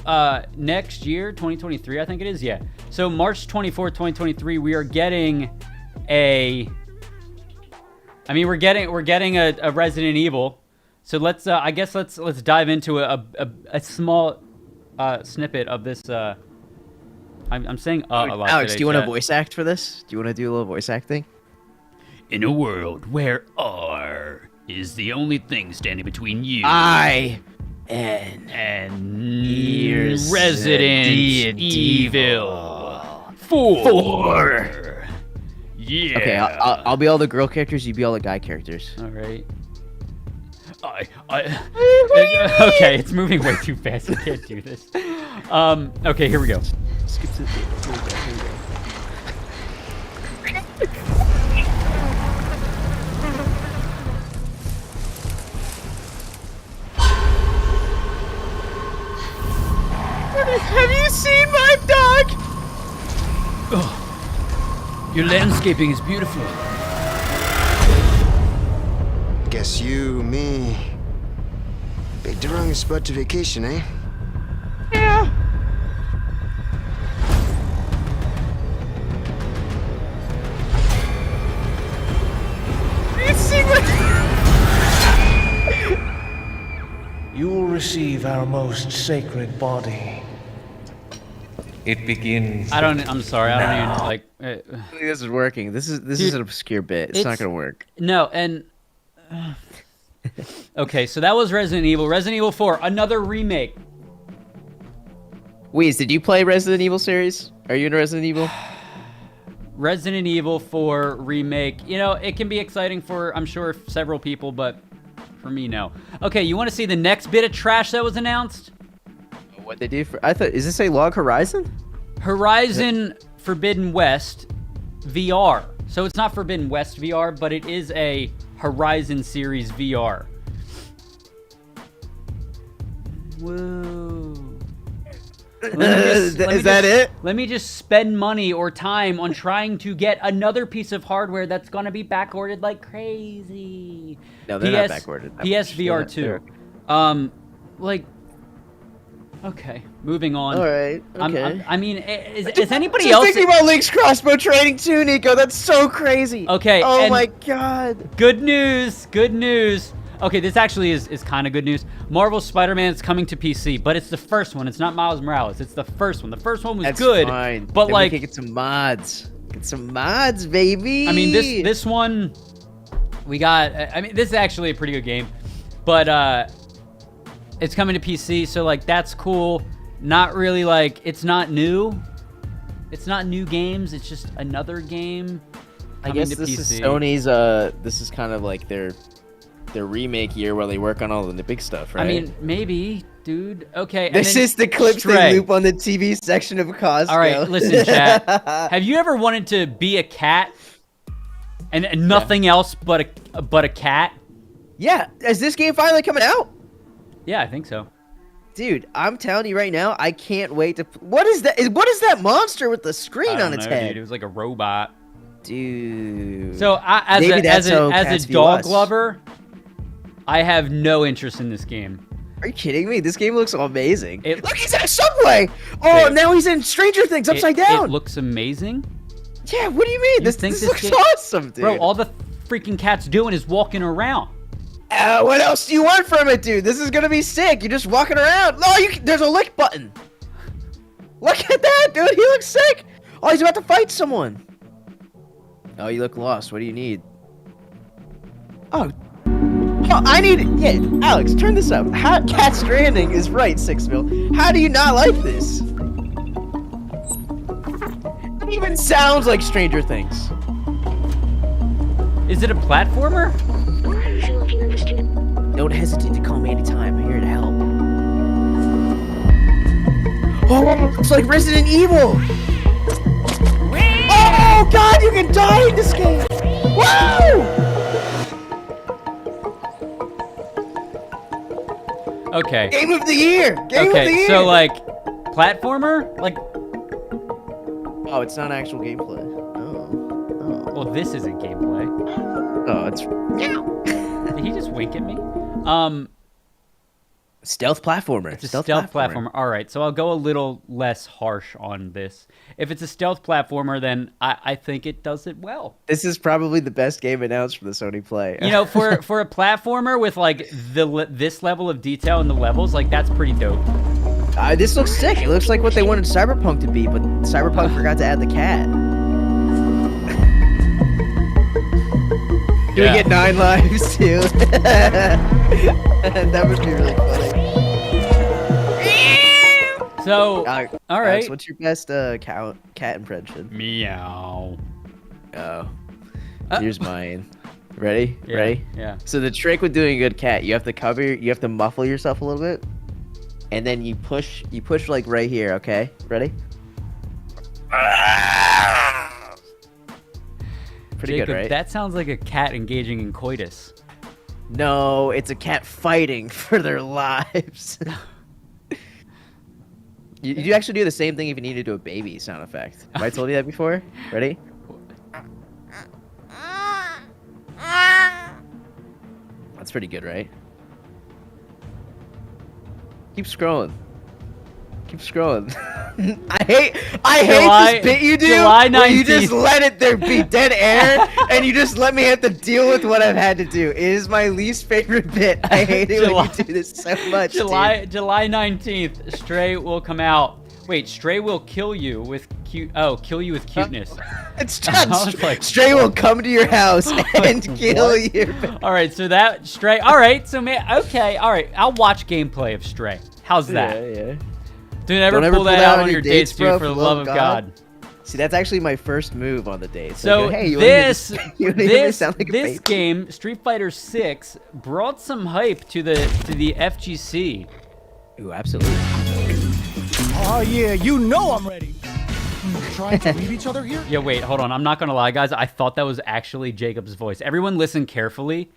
next year, 2023, I think it is, yeah. So March 24th, 2023, we are getting we're getting a Resident Evil. So let's, I guess let's dive into a small snippet of this. I'm saying a lot. Alex, today, do you want to chat. voice act for this? Do you want to do a little voice acting? In a world where R is the only thing standing between you and Resident Evil 4. Yeah. Okay, I'll be all the girl characters. You be all the guy characters. All right. Okay, it's moving way too fast. I can't do this. Okay, here we go. Skip to the here we go. Have you seen my dog? Oh, your landscaping is beautiful. Guess you, me, picked the wrong spot to vacation, eh? Yeah. You will receive our most sacred body. It begins. I'm sorry. I don't even like. I think this is working. This is an obscure bit. It's not gonna work. No, and okay, so that was Resident Evil. Resident Evil 4, another remake. Weez, did you play Resident Evil series? Are you into Resident Evil? Resident Evil 4 remake. You know, it can be exciting for, I'm sure, several people, but for me, no. Okay, you want to see the next bit of trash that was announced? What they do for? I thought, is this a Log Horizon? Horizon Forbidden West VR. So it's not Forbidden West VR, but it is a Horizon series VR. Whoa. Is that it? Let me just spend money or time on trying to get another piece of hardware that's gonna be backordered like crazy. No, they're not backordered. PSVR 2. Like, okay, moving on. All right. Okay. I mean, is anybody else thinking about Link's crossbow training too, Nico? That's so crazy. Okay. Oh my god. Good news. Good news. Okay, this actually is kind of good news. Marvel's Spider-Man is coming to PC, but it's the first one. It's not Miles Morales. It's the first one. The first one was That's good, fine. but then like, we can get some mods. Get some mods, baby. I mean, this one we got. I mean, this is actually a pretty good game, but it's coming to PC, so like that's cool. Not really like it's not new. It's not new games. It's just another game. I guess this is Sony's. This is kind of like their remake year where they work on all the big stuff, right? I mean, maybe, dude. Okay. This is the clips they loop on the TV section of Costco. All right, listen, chat. Have you ever wanted to be a cat and nothing else but a cat? Yeah. Is this game finally coming out? Yeah, I think so. Dude, I'm telling you right now, I can't wait to. What is that? What is that monster with the screen on its head? Dude, it was like a robot. Dude. So as a dog lover, I have no interest in this game. Are you kidding me? This game looks amazing. Look, he's in a subway. Oh, now he's in Stranger Things upside down. It looks amazing. Yeah, what do you mean? This looks awesome, dude. Bro, all the freaking cat's doing is walking around. What else do you want from it, dude? This is gonna be sick. You're just walking around. No, there's a lick button. Look at that, dude. He looks sick. Oh, he's about to fight someone. Oh, you look lost. What do you need? Oh, I need it. Yeah, Alex, turn this up. Cat Stranding is right, 6mil. How do you not like this? It even sounds like Stranger Things. Is it a platformer? Don't hesitate to call me anytime. I'm here to help. Oh, it's like Resident Evil. Oh God, you can die in this game. Whoa! Okay. Game of the year. Game of the year. So like, platformer? Like. Oh, it's not actual gameplay. Oh. Well, this isn't gameplay. Oh, it's Did he just wink at me? stealth platformer. It's a stealth platformer. All right, so I'll go a little less harsh on this. If it's a stealth platformer, then I think it does it well. This is probably the best game announced for the Sony Play. You know, for a platformer with like this level of detail in the levels, like that's pretty dope. This looks sick. It looks like what they wanted Cyberpunk to be, but Cyberpunk forgot to add the cat. Do we get 9 lives too? That would be really funny. So, all right. Alex, what's your best cat impression? Meow. Oh, here's mine. Ready? Yeah, Ready? yeah. So the trick with doing a good cat, you have to muffle yourself a little bit, and then you push like right here. Okay, ready? Pretty Jacob, good, right? that sounds like a cat engaging in coitus. No, it's a cat fighting for their lives. You actually do the same thing if you need to do a baby sound effect. Have I told you that before? Ready? That's pretty good, right? Keep scrolling. Keep scrolling. I hate this bit you do July 19th. where you just let there be dead air and you just let me have to deal with what I've had to do. It is my least favorite bit. I hate it when you do this so much, July 19th, Stray will come out. Wait, Stray will kill you with kill you with cuteness. It's just Stray will come to your house and kill you. All right, so that Stray. All right, so okay, all right. I'll watch gameplay of Stray. How's that? Yeah. Don't ever pull that out on your dates, dude, for the love of God. See, that's actually my first move on the date. So like, hey, this like game, Street Fighter 6, brought some hype to the FGC. Ooh, absolutely. Oh yeah, you know I'm ready. Trying to read each other here? Yeah, wait, hold on. I'm not gonna lie, guys. I thought that was actually Jacob's voice. Everyone, listen carefully,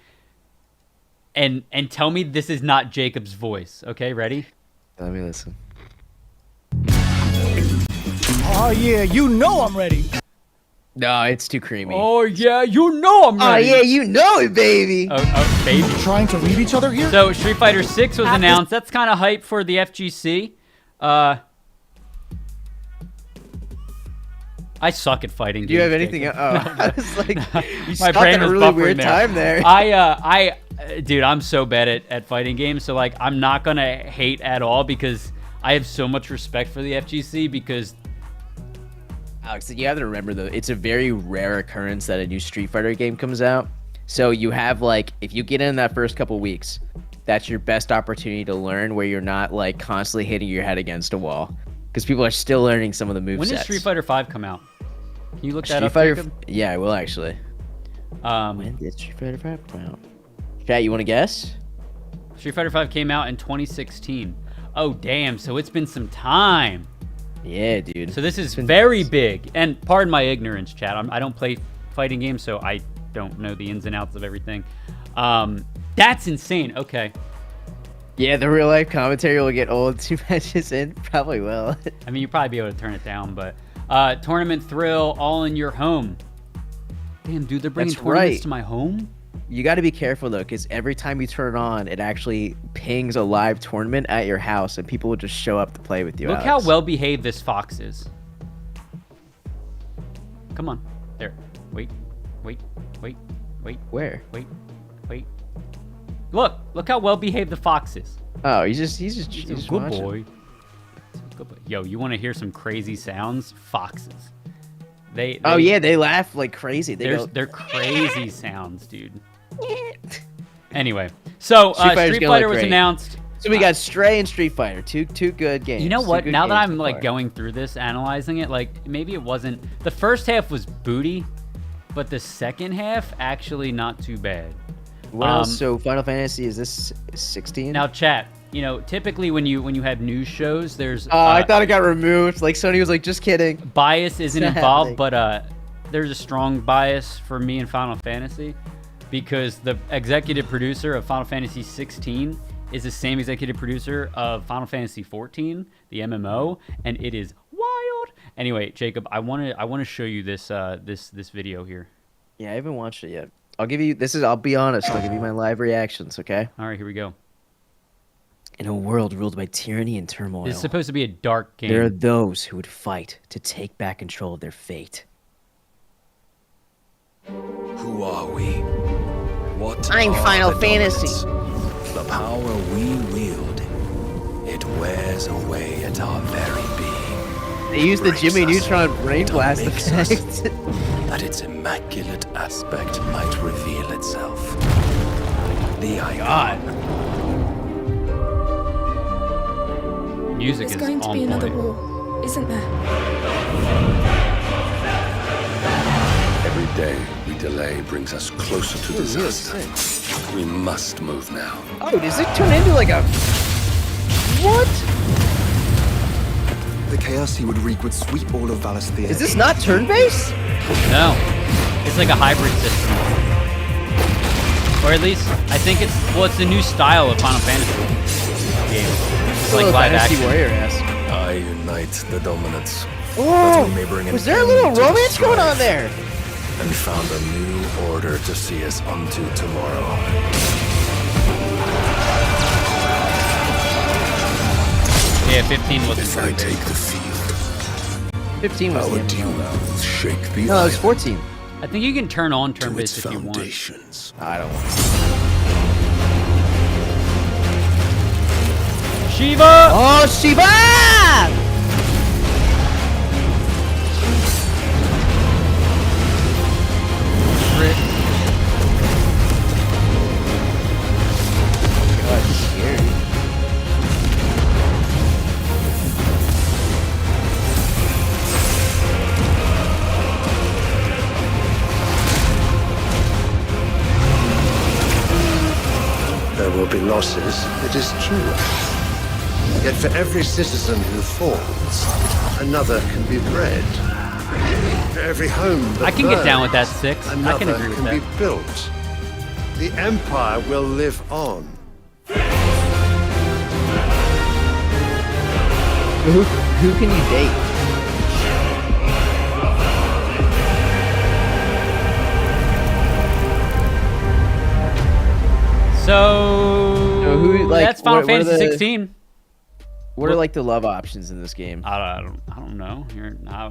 and tell me this is not Jacob's voice. Okay, ready? Let me listen. Oh yeah, you know I'm ready. No, it's too creamy. Oh yeah, you know I'm ready. Oh yeah, you know it, baby. Oh, baby. Trying to read each other here? So Street Fighter 6 was announced. That's kind of hype for the FGC. I suck at fighting games. Do you have anything? Jacob. I was like, you My brain at a was really buffering weird there. time there. Dude, I'm so bad at fighting games. So like, I'm not gonna hate at all because I have so much respect for the FGC because. Alex, you have to remember though, it's a very rare occurrence that a new Street Fighter game comes out. So you have like, if you get in that first couple weeks, that's your best opportunity to learn where you're not like constantly hitting your head against a wall. Because people are still learning some of the movesets. When did Street Fighter 5 come out? Can you look that up, Jacob? Jacob? Yeah, I will actually. When did Street Fighter 5 come out? Chat, you want to guess? Street Fighter 5 came out in 2016. Oh, damn. So it's been some time. Yeah, dude. So this is very big. And pardon my ignorance, chat. I don't play fighting games, so I don't know the ins and outs of everything. That's insane. Okay. Yeah, the real life commentary will get old 2 matches in. Probably will. I mean, you'll probably be able to turn it down, but tournament thrill all in your home. Damn, dude, they're bringing tournaments to my home? You got to be careful though, because every time you turn it on, it actually pings a live tournament at your house, and people will just show up to play with you. Look how well behaved this fox is. Come on, there. Wait. Where? Wait. Look how well behaved the fox is. Oh, he's just a good boy. Yo, you want to hear some crazy sounds? Foxes. They laugh like crazy. They're crazy sounds, dude. Anyway, so Street Fighter was announced. So we got Stray and Street Fighter, two good games. You know what? Now that I'm like going through this, analyzing it, like maybe it wasn't. The first half was booty, but the second half actually not too bad. What else? So Final Fantasy, is this 16? Now, chat. You know, typically when you have news shows, there's. I thought it got removed. Like Sony was like, just kidding. Bias isn't involved, but there's a strong bias for me in Final Fantasy, because the executive producer of Final Fantasy 16 is the same executive producer of Final Fantasy 14, the MMO, and it is wild. Anyway, Jacob, I want to show you this this video here. Yeah, I haven't watched it yet. I'll give you. I'll be honest. I'll give you my live reactions. Okay. All right, here we go. In a world ruled by tyranny and turmoil, This is supposed to be a dark game. there are those who would fight to take back control of their fate. Who are we? What I'm are Final the Fantasy. dominants? The power we wield, it wears away at our very being. They use the Breaks Jimmy us, Neutron brain blast makes us, effect. that its immaculate aspect might reveal itself. The icon. Music There's is going to on be another point. war, isn't there? Every day we delay brings us closer to disaster. We must move now. Oh, does it turn into like a... What? The chaos he would wreak would sweep all of Valisthea. Is this not turn-based? No. It's like a hybrid system. Or at least, I think it's a new style of Final Fantasy game. It's like live Fantasy action. Warrior-esque. I unite the dominants. Oh, we may bring an was there a little end to romance going on strife, there? And found a new order to see us unto tomorrow. Yeah, 15 wasn't If I very take big. the field, 15 was our the duel will shake the No, it was island 14. I think you can turn on to turn-based its if you want. foundations. I don't want Shiva! Oh, Shiva! God, he's scary. There will be losses, it is true. Yet for every citizen who falls, another can be bred. For every home that I can get down burns, with that, Six. I another can agree with can that. be built. The Empire will live on. Who can you date? So who, like, that's Final what are Fantasy the- 16. What are like the love options in this game? I don't know.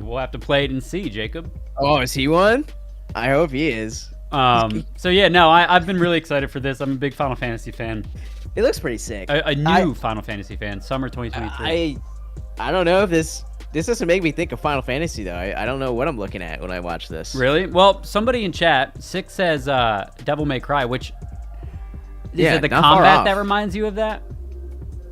We'll have to play it and see, Jacob. Oh, is he one? I hope he is. So yeah, no, I've been really excited for this. I'm a big Final Fantasy fan. It looks pretty sick. A new Final Fantasy fan. Summer 2023. I don't know if this doesn't make me think of Final Fantasy though. I don't know what I'm looking at when I watch this. Really? Well, somebody in chat, Six says Devil May Cry, which is it the not far combat off. that reminds you of that?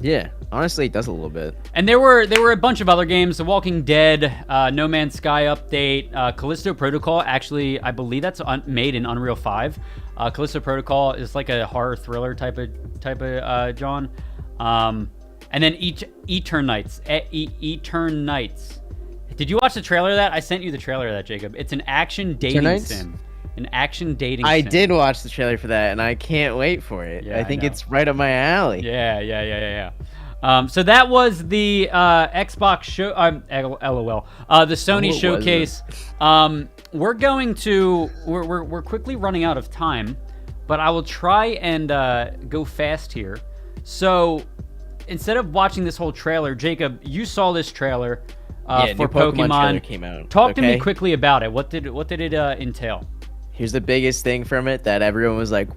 Yeah, honestly, it does a little bit. And there were a bunch of other games: The Walking Dead, No Man's Sky update, Callisto Protocol. Actually, I believe that's made in Unreal 5. Callisto Protocol is like a horror thriller type of John. And then Eternights. Eternights. Did you watch the trailer of that? I sent you the trailer of that, Jacob. It's an action dating Eternights? sim. An action dating I sim. did watch the trailer for that, and I can't wait for it. Yeah, I think know. it's right up my alley. Yeah. So that was the Xbox show. LOL. The Sony showcase. We're quickly running out of time, but I will try and go fast here. So instead of watching this whole trailer, Jacob, you saw this trailer Yeah, for new Pokemon trailer Pokemon. came out, Talk to me okay? quickly about it. What did it entail? Here's the biggest thing from it that everyone was like,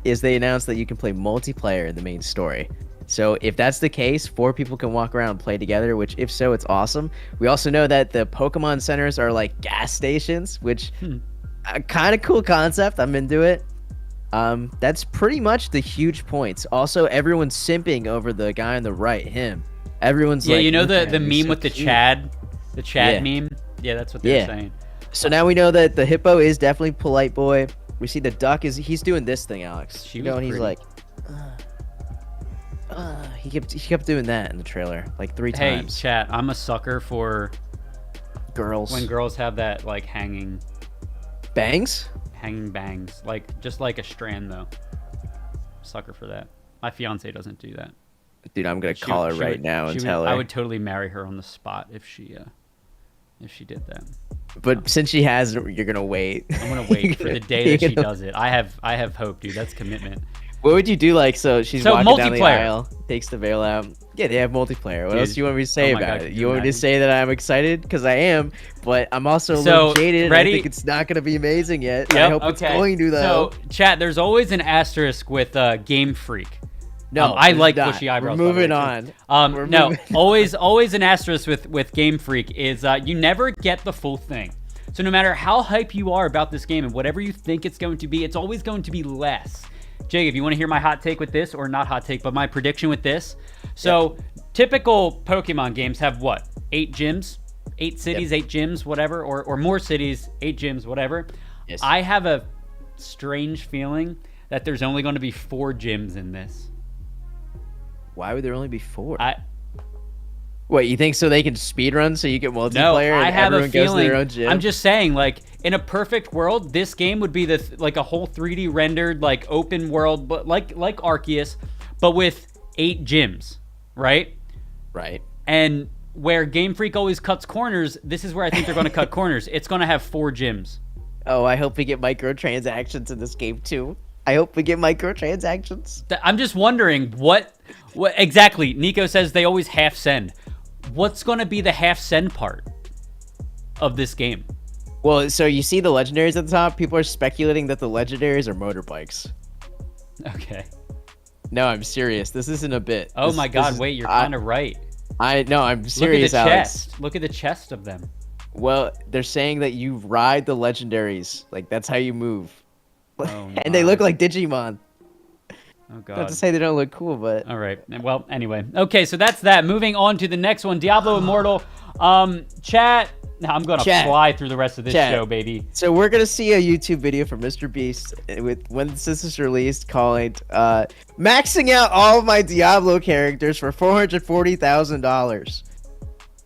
is they announced that you can play multiplayer in the main story. So if that's the case, 4 people can walk around and play together, which if so, it's awesome. We also know that the Pokemon centers are like gas stations, which a kind of cool concept. I'm into it. That's pretty much the huge points. Also, everyone's simping over the guy on the right, him. Everyone's Yeah, like, you know "Look the at him, he's meme so with the cute." Chad Yeah. meme? Yeah, that's what they're saying. So now we know that the hippo is definitely polite boy. We see the duck he's doing this thing, Alex. She You know, was and he's pretty. like, he kept doing that in the trailer like 3 Hey, times. chat, I'm a sucker for Girls. when girls have that like hanging Bangs? bangs, like just like a strand though. Sucker for that. My fiance doesn't do that. Dude, I'm gonna She- call her she right would- now she and would- tell her. I would totally marry her on the spot if she did that. But since she has, you're gonna wait. I'm gonna wait for the day that she does it. I have hope, dude. That's commitment. What would you do? Like, so she's So, walking down the multiplayer. aisle, takes the veil out. Yeah, they have multiplayer. What Dude. else do you want me to say Oh my about God, it? can You you want me to imagine? say that I'm excited? Because I am, but I'm also a So, little jaded. ready? I think it's not going to be amazing yet. I Yep, hope it's going to, though. So, chat, there's always an asterisk with Game Freak. No, I there's like not. bushy eyebrows. We're by the way, moving too. on. We're No, moving always an asterisk with Game Freak is you never get the full thing. So no matter how hype you are about this game and whatever you think it's going to be, it's always going to be less. Jacob, you want to hear my hot take with this, or not hot take, but my prediction with this? So typical Pokemon games have what? 8 gyms? 8 cities, 8 gyms, whatever, or more cities, 8 gyms, whatever. Yes. I have a strange feeling that there's only going to be 4 gyms in this. Why would there only be 4? I Wait, you think so they can speedrun so you get multiplayer No, and I have everyone a goes to feeling. their own gym? I'm just saying, like, in a perfect world, this game would be like a whole 3D rendered, like, open world, but like Arceus, but with 8 gyms, right? Right. And where Game Freak always cuts corners, this is where I think they're going to cut corners. It's going to have 4 gyms. Oh, I hope we get microtransactions in this game, too. I hope we get microtransactions. I'm just wondering what exactly. Nico says they always half send. What's going to be the half send part of this game? Well, so you see the legendaries at the top? People are speculating that the legendaries are motorbikes. Okay. No, I'm serious. This isn't a bit. Oh This- my this God, is- wait, you're kind of right. No, I'm serious, Look at the Alex. chest. Look at the chest of them. Well, they're saying that you ride the legendaries. Like, that's how you move. Oh, And they look like Digimon. Oh God. Not to say they don't look cool, but... All right. Well, anyway. Okay, so that's that. Moving on to the next one, Diablo Immortal. Chat. Now I'm gonna fly through the rest of this show, baby. So we're gonna see a YouTube video from Mr. Beast with when this is released, calling maxing out all of my Diablo characters for $440,000.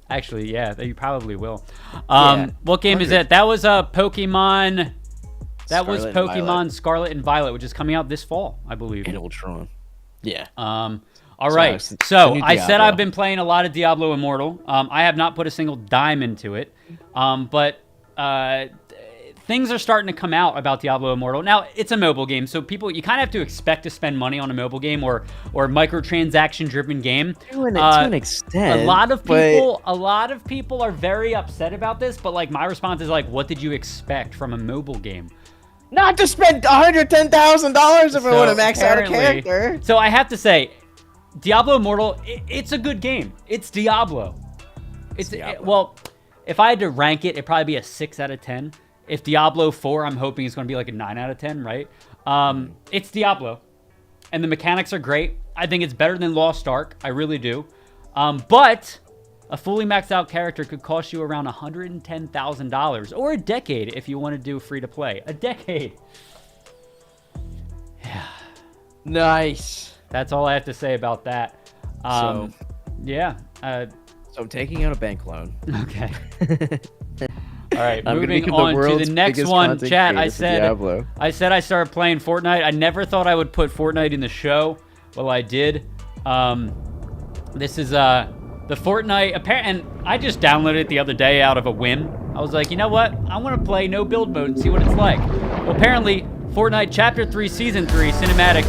Actually, yeah, you probably will. Yeah, What game is that? That was Pokemon. That was Scarlet and Pokemon Violet. Scarlet and Violet, which is coming out this fall, I believe. And Ultron. Yeah. All So right. it's So the new I said Diablo. I've been playing a lot of Diablo Immortal. I have not put a single dime into it. But things are starting to come out about Diablo Immortal. Now, it's a mobile game, so you kind of have to expect to spend money on a mobile game or microtransaction-driven game. To an extent. A lot of people are very upset about this, but like my response is like, what did you expect from a mobile game? Not to spend $110,000 if I want to max out a apparently- character. So I have to say, Diablo Immortal, it's a good game. It's Diablo. Well, if I had to rank it, it'd probably be a 6 out of 10. If Diablo 4, I'm hoping it's going to be like a 9 out of 10, right? It's Diablo. And the mechanics are great. I think it's better than Lost Ark. I really do. But a fully maxed out character could cost you around $110,000 or a decade if you want to do free to play. A decade. Yeah. Nice. That's all I have to say about that. Yeah. So I'm taking out a bank loan. Okay. All right, I'm gonna moving become on to world's the next biggest one. content Chat, creator for Diablo. I said I started playing Fortnite. I never thought I would put Fortnite in the show. Well, I did. This is the Fortnite, and I just downloaded it the other day out of a whim. I was like, you know what? I want to play no build mode and see what it's like. Well, apparently, Fortnite Chapter 3 Season 3 Cinematic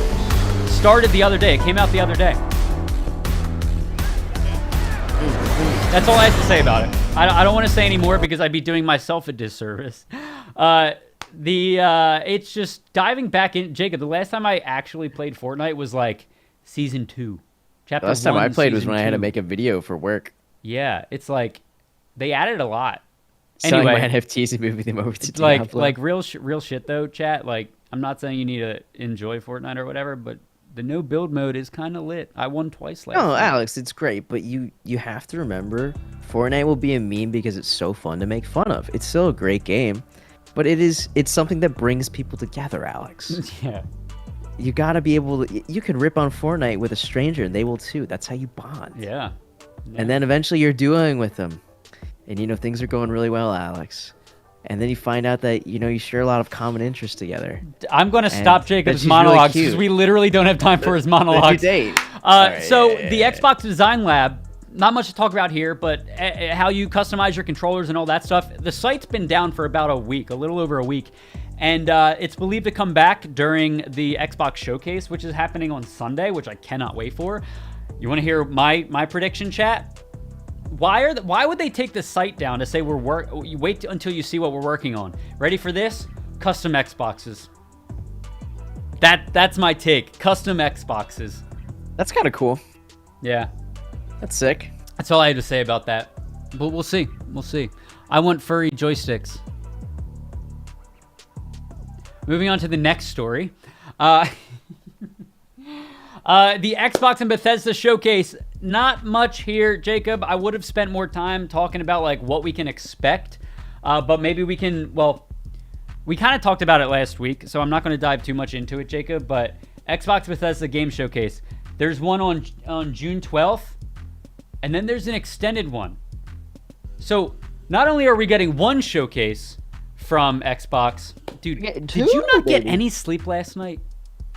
started the other day. It came out the other day. That's all I have to say about it. I don't want to say any more because I'd be doing myself a disservice. It's just diving back in. Jacob, the last time I actually played Fortnite was like Season 2. Chapter The last time 1, I played was Season when I had to 2. make a video for work. Yeah, it's like they added a lot. Selling Anyway, my NFTs and moving them over to it's Diablo. like real shit though, chat. Like, I'm not saying you need to enjoy Fortnite or whatever, but the no build mode is kind of lit. I won twice last No, night. Alex, it's great, but you have to remember, Fortnite will be a meme because it's so fun to make fun of. It's still a great game, but it's something that brings people together, Alex. Yeah. You gotta be able to. You can rip on Fortnite with a stranger, and they will too. That's how you bond. Yeah. And then eventually you're dueling with them, and things are going really well, Alex. And then you find out that you share a lot of common interests together. I'm going to And stop that Jacob's she's really monologues because cute. we literally don't have time for his monologues. date. So the Xbox Design Lab, not much to talk about here, but how you customize your controllers and all that stuff. The site's been down for about a week, a little over a week. And it's believed to come back during the Xbox Showcase, which is happening on Sunday, which I cannot wait for. You want to hear my prediction, chat? Why would they take the site down to say you wait until you see what we're working on? Ready for this? Custom Xboxes. That's my take. Custom Xboxes. That's kind of cool. Yeah. That's sick. That's all I had to say about that. But we'll see. We'll see. I want furry joysticks. Moving on to the next story. The Xbox and Bethesda showcase. Not much here, Jacob. I would have spent more time talking about like what we can expect. But maybe we can, well, we kind of talked about it last week, so I'm not going to dive too much into it, Jacob. But Xbox Bethesda Game Showcase. There's one on June 12th, and then there's an extended one. So not only are we getting one showcase from Xbox, dude, did you not get any sleep last night?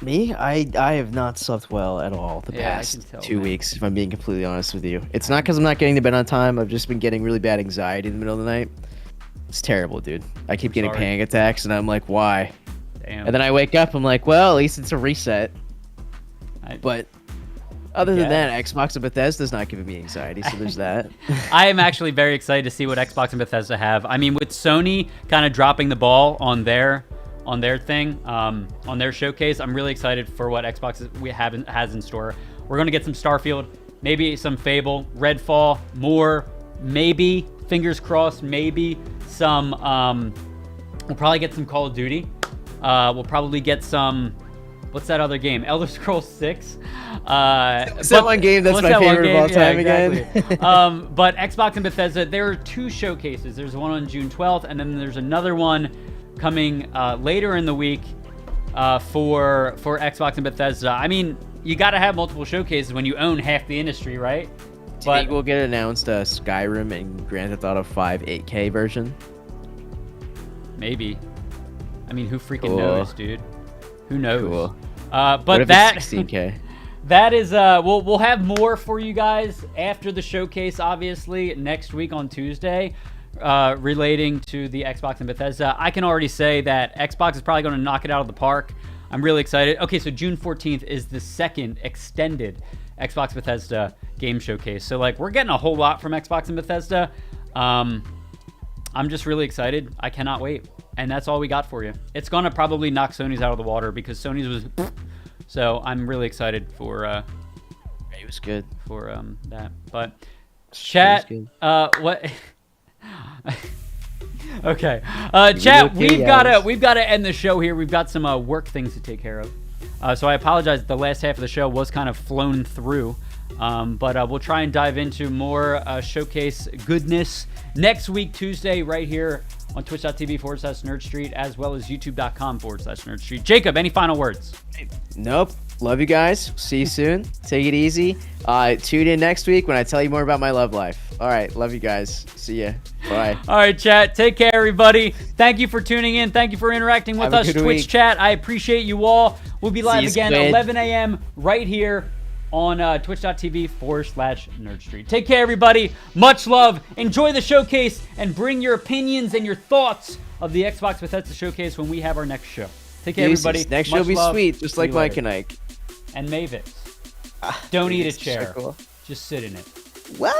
Me? I have not slept well at all the past 2 weeks, if I'm being completely honest with you. It's not because I'm not getting to bed on time. I've just been getting really bad anxiety in the middle of the night. It's terrible, dude. I keep getting panic attacks, and I'm like, why? Damn. And then I wake up, I'm like, well, at least it's a reset. But other than that, Xbox and Bethesda's not giving me anxiety, so there's that. I am actually very excited to see what Xbox and Bethesda have. I mean, with Sony kind of dropping the ball on their thing, on their showcase, I'm really excited for what Xbox has in store. We're going to get some Starfield, maybe some Fable, Redfall, more, maybe, fingers crossed, maybe some, we'll probably get some Call of Duty. We'll probably get some, what's that other game? Elder Scrolls 6. What's that one game that's my favorite of all time again? But Xbox and Bethesda, there are two showcases. There's one on June 12th, and then there's another one coming later in the week for Xbox and Bethesda. I mean, you got to have multiple showcases when you own half the industry, right? Do you think we'll get announced Skyrim and Grand Theft Auto 5 8K version? Maybe. I mean, who freaking knows, dude? Who knows? Cool. But that 16K. That is we'll have more for you guys after the showcase, obviously next week on Tuesday, relating to the Xbox and Bethesda. I can already say that Xbox is probably going to knock it out of the park. I'm really excited. Okay, so June 14th is the second extended Xbox Bethesda game showcase. So like we're getting a whole lot from Xbox and Bethesda. I'm just really excited. I cannot wait. And that's all we got for you. It's going to probably knock Sony's out of the water because Sony's was... So I'm really excited for... it was good. For that. But chat... what... Okay. Chat, we've got to end the show here. We've got some work things to take care of. So I apologize. The last half of the show was kind of flown through. But we'll try and dive into more showcase goodness next week, Tuesday, right here on twitch.tv/NerdStreet, as well as youtube.com/NerdStreet. Jacob, any final words? Nope. Love you guys. See you soon. Take it easy. Tune in next week when I tell you more about my love life. All right. Love you guys. See ya. Bye. All right, chat. Take care, everybody. Thank you for tuning in. Thank you for interacting with us, Twitch chat. I appreciate you all. We'll be live again at 11 a.m. right here on twitch.tv/NerdStreet. Take care, everybody. Much love. Enjoy the showcase and bring your opinions and your thoughts of the Xbox Bethesda showcase when we have our next show. Take care, everybody. Next show will be sweet, just like Mike and Ike. And Mavis. Don't eat a chair. Just sit in it. Well...